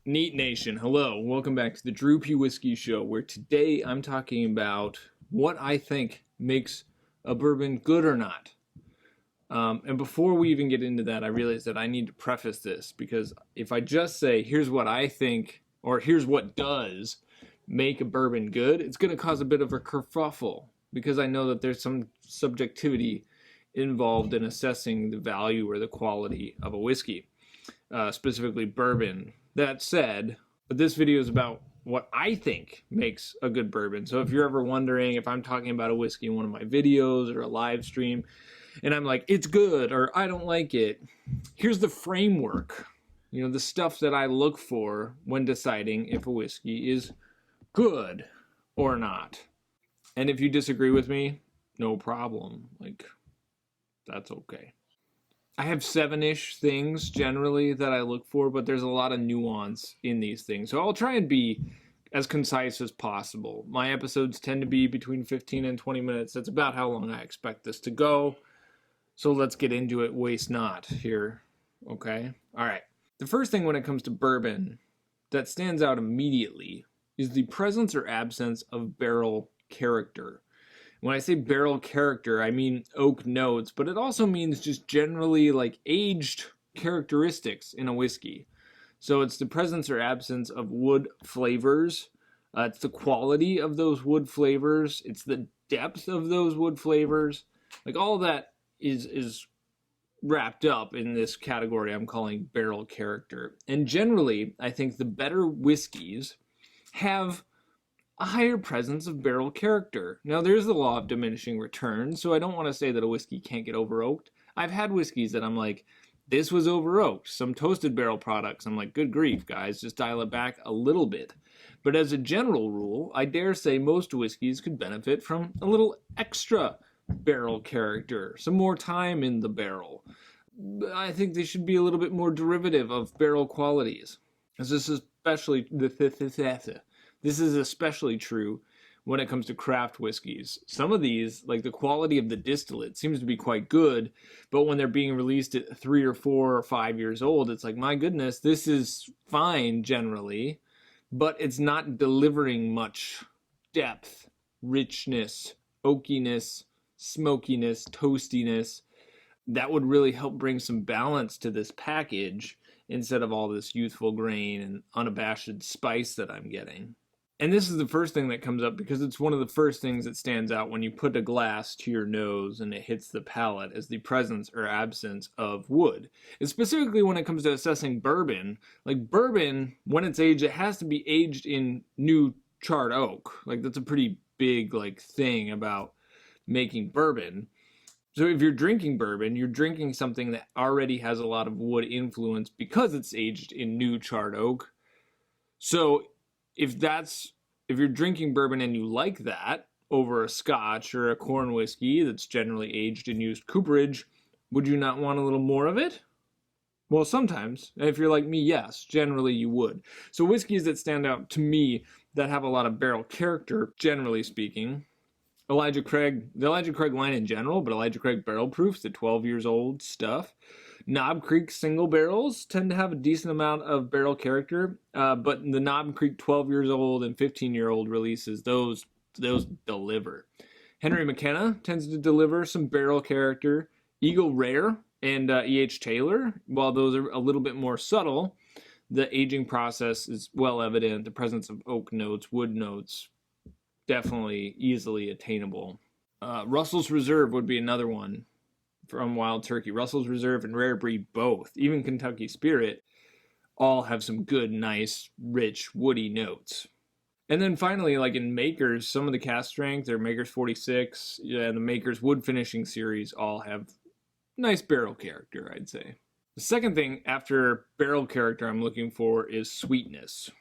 Neat Nation, hello. Welcome back to the Drew P. Whiskey Show, where today I'm talking about what I think makes a bourbon good or not. And before we even get into that, I realize that I need to preface this because if I just say, here's what I think, or here's what does make a bourbon good, it's going to cause a bit of a kerfuffle because I know that there's some subjectivity involved in assessing the value or the quality of a whiskey, specifically bourbon. That said, this video is about what I think makes a good bourbon. So if you're ever wondering if I'm talking about a whiskey in one of my videos or a live stream, and I'm like, it's good or I don't like it, here's the framework, the stuff that I look for when deciding if a whiskey is good or not. And if you disagree with me, no problem. That's okay. I have 7-ish things generally that I look for, but there's a lot of nuance in these things. So I'll try and be as concise as possible. My episodes tend to be between 15 and 20 minutes. That's about how long I expect this to go. So let's get into it. Waste not here. Okay? All right. The first thing when it comes to bourbon that stands out immediately is the presence or absence of barrel character. When I say barrel character, I mean oak notes, but it also means just generally aged characteristics in a whiskey. So it's the presence or absence of wood flavors. It's the quality of those wood flavors. It's the depth of those wood flavors. All that is wrapped up in this category I'm calling barrel character. And generally, I think the better whiskeys have a higher presence of barrel character. Now, there's the law of diminishing returns, so I don't want to say that a whiskey can't get over oaked. I've had whiskeys that I'm like, this was over oaked. Some toasted barrel products, I'm like, good grief, guys, just dial it back a little bit. But as a general rule, I dare say most whiskeys could benefit from a little extra barrel character, some more time in the barrel. I think they should be a little bit more derivative of barrel qualities. This is especially true when it comes to craft whiskeys. Some of these, like the quality of the distillate, seems to be quite good, but when they're being released at 3 or 4 or 5 years old, it's like, my goodness, this is fine generally, but it's not delivering much depth, richness, oakiness, smokiness, toastiness. That would really help bring some balance to this package instead of all this youthful grain and unabashed spice that I'm getting. And this is the first thing that comes up because it's one of the first things that stands out when you put a glass to your nose and it hits the palate as the presence or absence of wood. And specifically when it comes to assessing bourbon, bourbon, when it's aged, it has to be aged in new charred oak. That's a pretty big thing about making bourbon. So if you're drinking bourbon, you're drinking something that already has a lot of wood influence because it's aged in new charred oak. So if you're drinking bourbon and you like that over a scotch or a corn whiskey that's generally aged in used cooperage, would you not want a little more of it? Well, sometimes. If you're like me, yes, generally you would. So whiskeys that stand out to me that have a lot of barrel character, generally speaking, the Elijah Craig line in general, but Elijah Craig barrel proofs, the 12 years old stuff. Knob Creek single barrels tend to have a decent amount of barrel character, but the Knob Creek 12 years old and 15-year-old releases, those deliver. Henry McKenna tends to deliver some barrel character. Eagle Rare and E.H. Taylor, while those are a little bit more subtle, the aging process is well evident. The presence of oak notes, wood notes, definitely easily attainable. Russell's Reserve would be another one from Wild Turkey. Russell's Reserve and Rare Breed both, even Kentucky Spirit, all have some good, nice, rich, woody notes. And then finally, in Makers, some of the cast strength, their Makers 46, the Makers Wood Finishing series all have nice barrel character, I'd say. The second thing after barrel character I'm looking for is sweetness.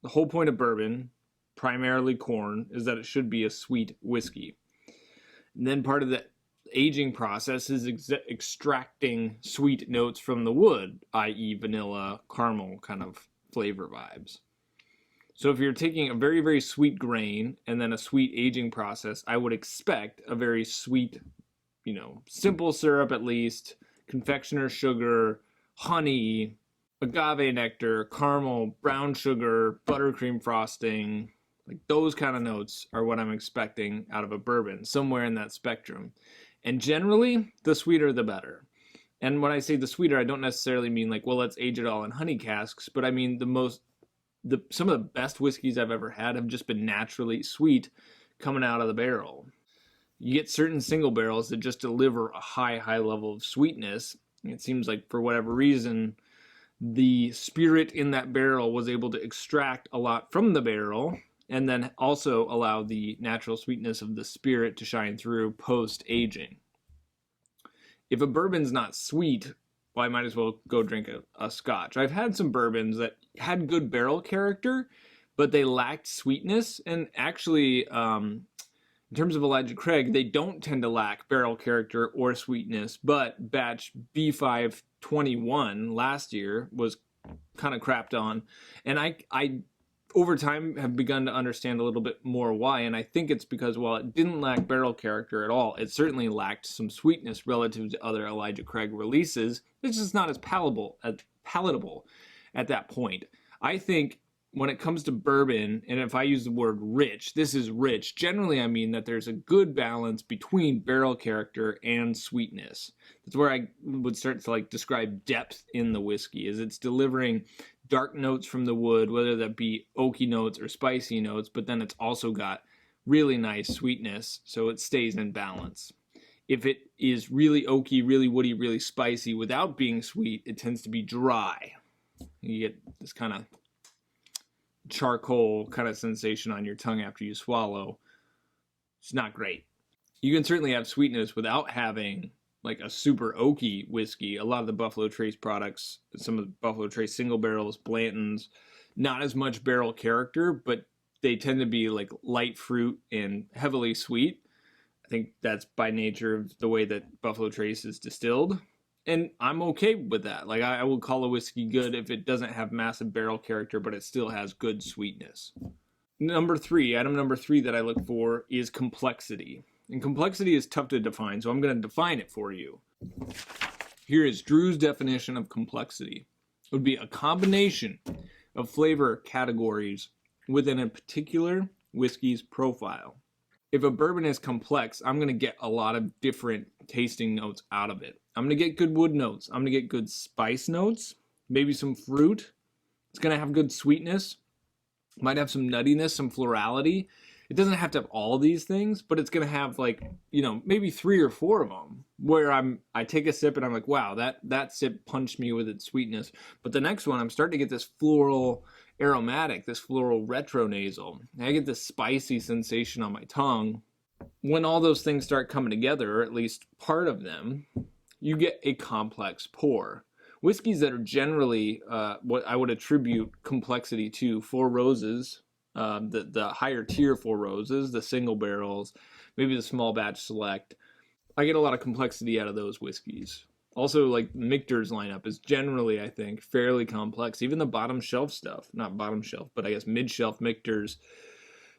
The whole point of bourbon, primarily corn, is that it should be a sweet whiskey. And then part of the aging process is extracting sweet notes from the wood, i.e. vanilla, caramel kind of flavor vibes. So if you're taking a very, very sweet grain and then a sweet aging process, I would expect a very sweet, simple syrup at least, confectioner sugar, honey, agave nectar, caramel, brown sugar, buttercream frosting. Like those kind of notes are what I'm expecting out of a bourbon, somewhere in that spectrum. And generally, the sweeter the better. And when I say the sweeter, I don't necessarily mean like, well, let's age it all in honey casks, but I mean some of the best whiskeys I've ever had have just been naturally sweet coming out of the barrel. You get certain single barrels that just deliver a high level of sweetness. It seems like for whatever reason, the spirit in that barrel was able to extract a lot from the barrel and then also allow the natural sweetness of the spirit to shine through post aging. If a bourbon's not sweet, well, I might as well go drink a scotch. I've had some bourbons that had good barrel character, but they lacked sweetness. And actually, in terms of Elijah Craig, they don't tend to lack barrel character or sweetness, but batch B521 last year was kind of crapped on. And I over time have begun to understand a little bit more why, and I think it's because while it didn't lack barrel character at all, it certainly lacked some sweetness relative to other Elijah Craig releases. It's just not as palatable at that point. I think when it comes to bourbon, and if I use the word rich, this is rich. Generally, I mean that there's a good balance between barrel character and sweetness. That's where I would start to like describe depth in the whiskey, is it's delivering dark notes from the wood, whether that be oaky notes or spicy notes, but then it's also got really nice sweetness, so it stays in balance. If it is really oaky, really woody, really spicy without being sweet, it tends to be dry. You get this kind of charcoal kind of sensation on your tongue after you swallow. It's not great. You can certainly have sweetness without having like a super oaky whiskey. A lot of the Buffalo Trace products, some of the Buffalo Trace single barrels, Blanton's, not as much barrel character, but they tend to be like light fruit and heavily sweet. I think that's by nature of the way that Buffalo Trace is distilled. And I'm okay with that. Like I will call a whiskey good if it doesn't have massive barrel character, but it still has good sweetness. Item number three that I look for is complexity. And complexity is tough to define, so I'm going to define it for you. Here is Drew's definition of complexity. It would be a combination of flavor categories within a particular whiskey's profile. If a bourbon is complex, I'm going to get a lot of different tasting notes out of it. I'm going to get good wood notes. I'm going to get good spice notes, maybe some fruit. It's going to have good sweetness. Might have some nuttiness, some florality. It doesn't have to have all these things, but it's going to have like, maybe 3 or 4 of them where I take a sip and I'm like, wow, that sip punched me with its sweetness. But the next one, I'm starting to get this floral aromatic, this floral retronasal. And I get this spicy sensation on my tongue. When all those things start coming together, or at least part of them, you get a complex pour. Whiskeys that are generally what I would attribute complexity to, Four Roses, the higher tier Four Roses, the single barrels, maybe the small batch select. I get a lot of complexity out of those whiskeys. Also, like Michter's lineup is generally, I think, fairly complex. Even the bottom shelf stuff, not bottom shelf, but I guess mid-shelf Michter's,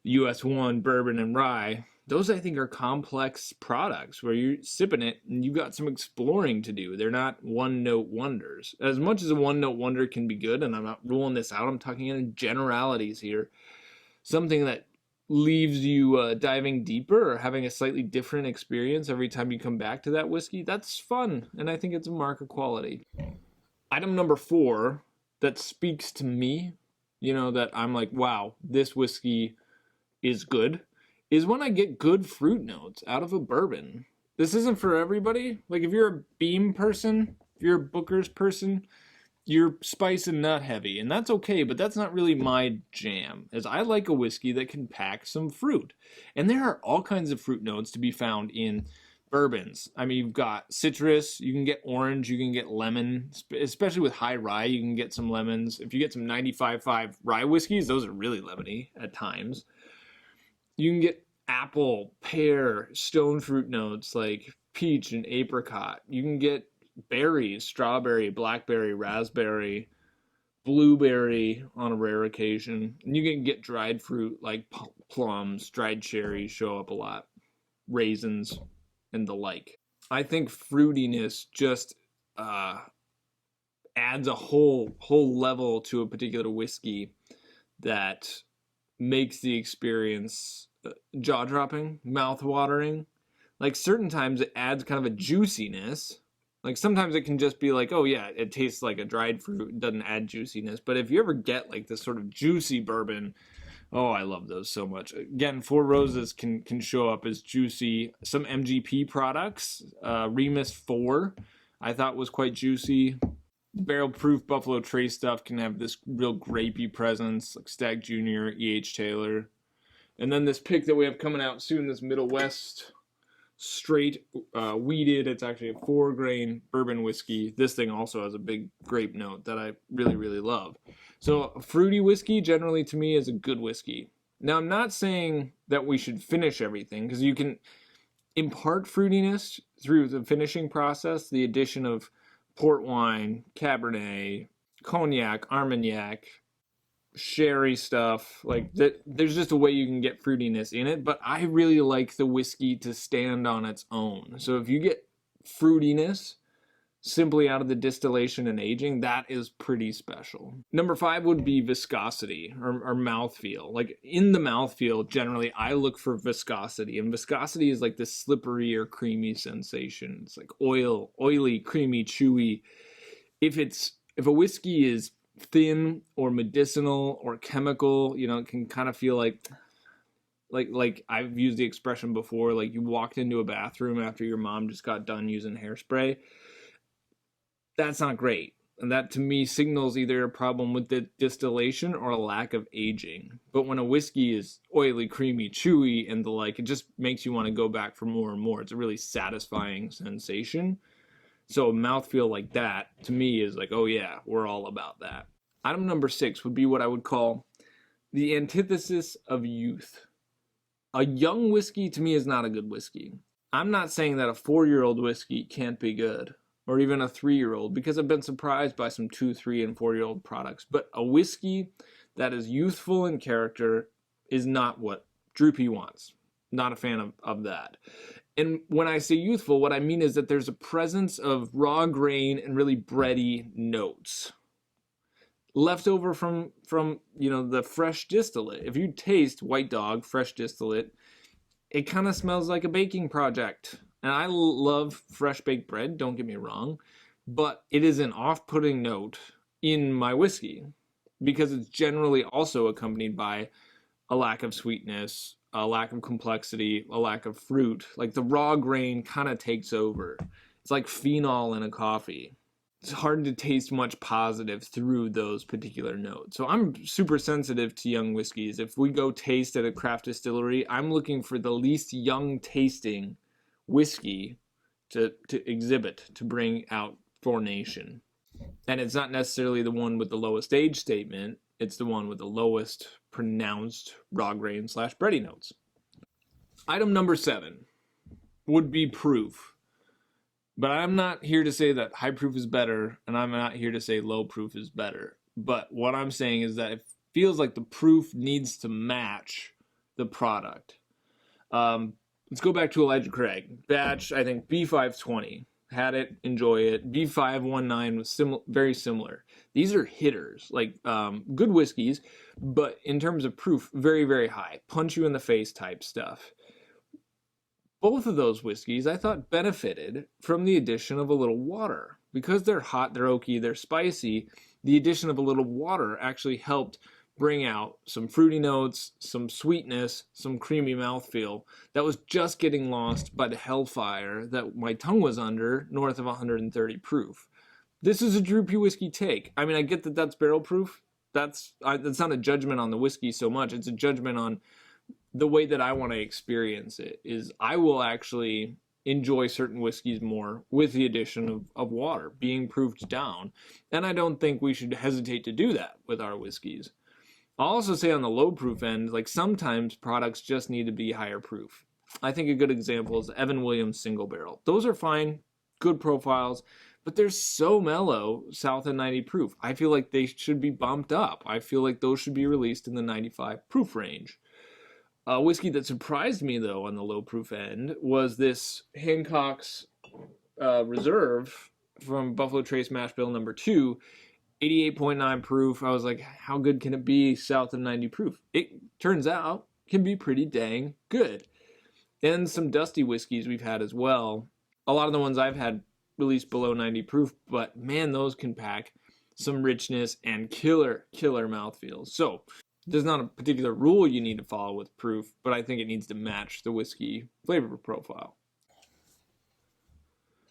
US1, bourbon, and rye, those I think are complex products where you're sipping it and you got some exploring to do. They're not one-note wonders. As much as a one-note wonder can be good, and I'm not ruling this out, I'm talking in generalities here, something that leaves you diving deeper or having a slightly different experience every time you come back to that whiskey, that's fun, and I think it's a mark of quality. Item number 4 that speaks to me, that I'm like, wow, this whiskey is good, is when I get good fruit notes out of a bourbon. This isn't for everybody. Like if you're a Beam person, if you're a Booker's person, you're spice and nut heavy, and that's okay, but that's not really my jam, as I like a whiskey that can pack some fruit. And there are all kinds of fruit notes to be found in bourbons. I mean, you've got citrus, you can get orange, you can get lemon, especially with high rye, you can get some lemons. If you get some 95.5 rye whiskeys, those are really lemony at times. You can get apple, pear, stone fruit notes like peach and apricot. You can get berries, strawberry, blackberry, raspberry, blueberry on a rare occasion. And you can get dried fruit like plums, dried cherries show up a lot, raisins, and the like. I think fruitiness just adds a whole level to a particular whiskey that makes the experience jaw-dropping, mouth-watering. Like certain times it adds kind of a juiciness. Like sometimes it can just be like, oh yeah, it tastes like a dried fruit, it doesn't add juiciness. But if you ever get like this sort of juicy bourbon, oh, I love those so much. Again, Four Roses can show up as juicy. Some MGP products, Remus 4, I thought was quite juicy. Barrel proof Buffalo Trace stuff can have this real grapey presence, like Stag Jr., E.H. Taylor. And then this pick that we have coming out soon, this Middle West straight wheated, it's actually a 4-grain bourbon whiskey. This thing also has a big grape note that I really, really love. So fruity whiskey generally to me is a good whiskey. Now I'm not saying that we should finish everything, because you can impart fruitiness through the finishing process, the addition of port wine, Cabernet, cognac, Armagnac, sherry stuff. Like that, there's just a way you can get fruitiness in it, but I really like the whiskey to stand on its own. So if you get fruitiness simply out of the distillation and aging, that is pretty special. Number 5 would be viscosity or mouthfeel. Like in the mouthfeel, generally I look for viscosity, and viscosity is like this slippery or creamy sensation. It's like oily, creamy, chewy. If a whiskey is thin or medicinal or chemical, you know, it can kind of feel like I've used the expression before, like you walked into a bathroom after your mom just got done using hairspray. That's not great. And that to me signals either a problem with the distillation or a lack of aging. But when a whiskey is oily, creamy, chewy, and the like, it just makes you want to go back for more and more. It's a really satisfying sensation. So a mouthfeel like that, to me, is like, oh yeah, we're all about that. Item number 6 would be what I would call the antithesis of youth. A young whiskey, to me, is not a good whiskey. I'm not saying that a 4-year-old whiskey can't be good, or even a 3-year-old, because I've been surprised by some 2, 3, and 4-year-old products. But a whiskey that is youthful in character is not what Droopy wants. Not a fan of that. And when I say youthful, what I mean is that there's a presence of raw grain and really bready notes left over from you know, the fresh distillate. If you taste White Dog fresh distillate, it kind of smells like a baking project. And I love fresh baked bread, don't get me wrong, but it is an off-putting note in my whiskey because it's generally also accompanied by a lack of sweetness, a lack of complexity, a lack of fruit. Like the raw grain kind of takes over. It's like phenol in a coffee. It's hard to taste much positive through those particular notes. So I'm super sensitive to young whiskeys. If we go taste at a craft distillery, I'm looking for the least young tasting whiskey to exhibit, to bring out for nation. And it's not necessarily the one with the lowest age statement, it's the one with the lowest pronounced raw grain / bready notes. Item number 7 would be proof. But I'm not here to say that high proof is better, and I'm not here to say low proof is better. But what I'm saying is that it feels like the proof needs to match the product. Let's go back to Elijah Craig. Batch, I think B520. Had it, enjoy it. B519 was very similar. These are hitters, like good whiskeys, but in terms of proof, very, very high. Punch you in the face type stuff. Both of those whiskeys, I thought, benefited from the addition of a little water. Because they're hot, they're oaky, they're spicy, the addition of a little water actually helped bring out some fruity notes, some sweetness, some creamy mouthfeel that was just getting lost by the hellfire that my tongue was under north of 130 proof. This is a Droopy whiskey take. I mean, I get that that's barrel proof. That's not a judgment on the whiskey so much. It's a judgment on the way that I want to experience it. Is I will actually enjoy certain whiskeys more with the addition of water being proofed down. And I don't think we should hesitate to do that with our whiskeys. I'll also say on the low proof end, like sometimes products just need to be higher proof. I think a good example is Evan Williams single barrel. Those are fine, good profiles, but they're so mellow south of 90 proof. I feel like they should be bumped up. I feel like those should be released in the 95 proof range. A whiskey that surprised me, though, on the low-proof end was this Hancock's Reserve from Buffalo Trace Mash Bill number 2, 88.9 proof. I was like, how good can it be south of 90 proof? It turns out can be pretty dang good. And some dusty whiskeys we've had as well. A lot of the ones I've had released below 90 proof, but man, those can pack some richness and killer mouthfeel. So there's not a particular rule you need to follow with proof, but I think it needs to match the whiskey flavor profile.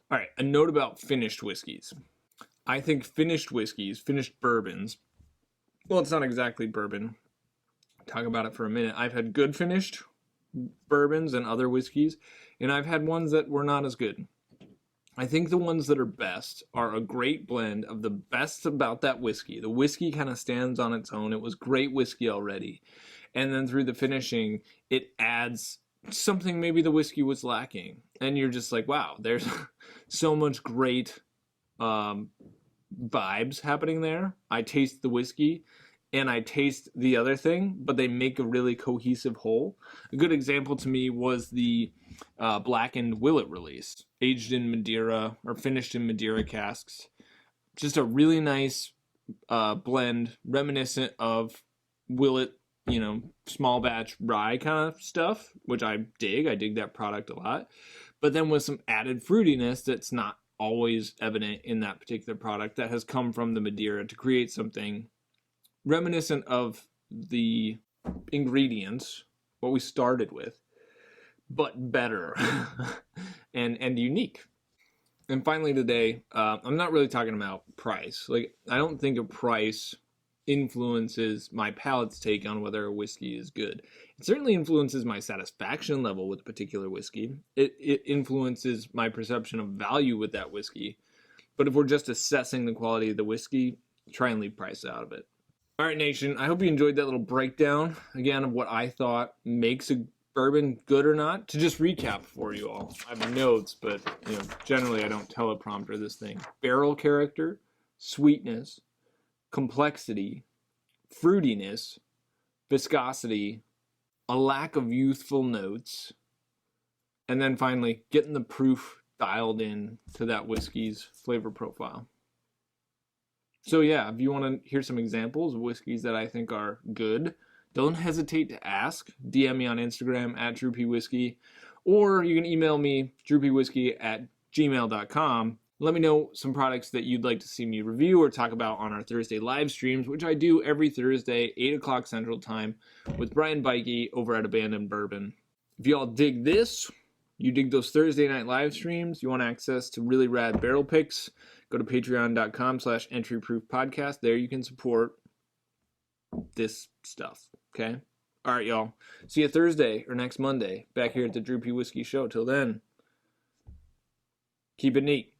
All right, a note about finished whiskeys. I think finished whiskeys, finished bourbons, well, it's not exactly bourbon. Talk about it for a minute. I've had good finished bourbons and other whiskeys, and I've had ones that were not as good. I think the ones that are best are a great blend of the best about that whiskey. The whiskey kind of stands on its own. It was great whiskey already. And then through the finishing, it adds something maybe the whiskey was lacking. And you're just like, wow, there's so much great vibes happening there. I taste the whiskey and I taste the other thing, but they make a really cohesive whole. A good example to me was the blackened Willet release, aged in Madeira or finished in Madeira casks. Just a really nice blend, reminiscent of Willet, small batch rye kind of stuff, which I dig. I dig that product a lot. But then with some added fruitiness that's not always evident in that particular product that has come from the Madeira to create something reminiscent of the ingredients, what we started with, but better and unique. And finally today, I'm not really talking about price. Like, I don't think a price influences my palate's take on whether a whiskey is good. It certainly influences my satisfaction level with a particular whiskey. It influences my perception of value with that whiskey. But if we're just assessing the quality of the whiskey, try and leave price out of it. All right, nation, I hope you enjoyed that little breakdown, again, of what I thought makes a bourbon good or not. To just recap for you all, I have notes, but generally I don't teleprompter this thing. Barrel character, sweetness, complexity, fruitiness, viscosity, a lack of youthful notes, and then finally getting the proof dialed in to that whiskey's flavor profile. So yeah, if you want to hear some examples of whiskeys that I think are good, don't hesitate to ask. DM me on Instagram at DrewPWhiskey, or you can email me, drewpwhiskey@gmail.com. Let me know some products that you'd like to see me review or talk about on our Thursday live streams, which I do every Thursday, 8 o'clock Central Time, with Brian Bikey over at Abandoned Bourbon. If y'all dig this, you dig those Thursday night live streams, you want access to really rad barrel picks, go to patreon.com/entryproofpodcast. There you can support this stuff, okay? All right, y'all. See you Thursday or next Monday back here at the Drew P. Whiskey Show. Till then, keep it neat.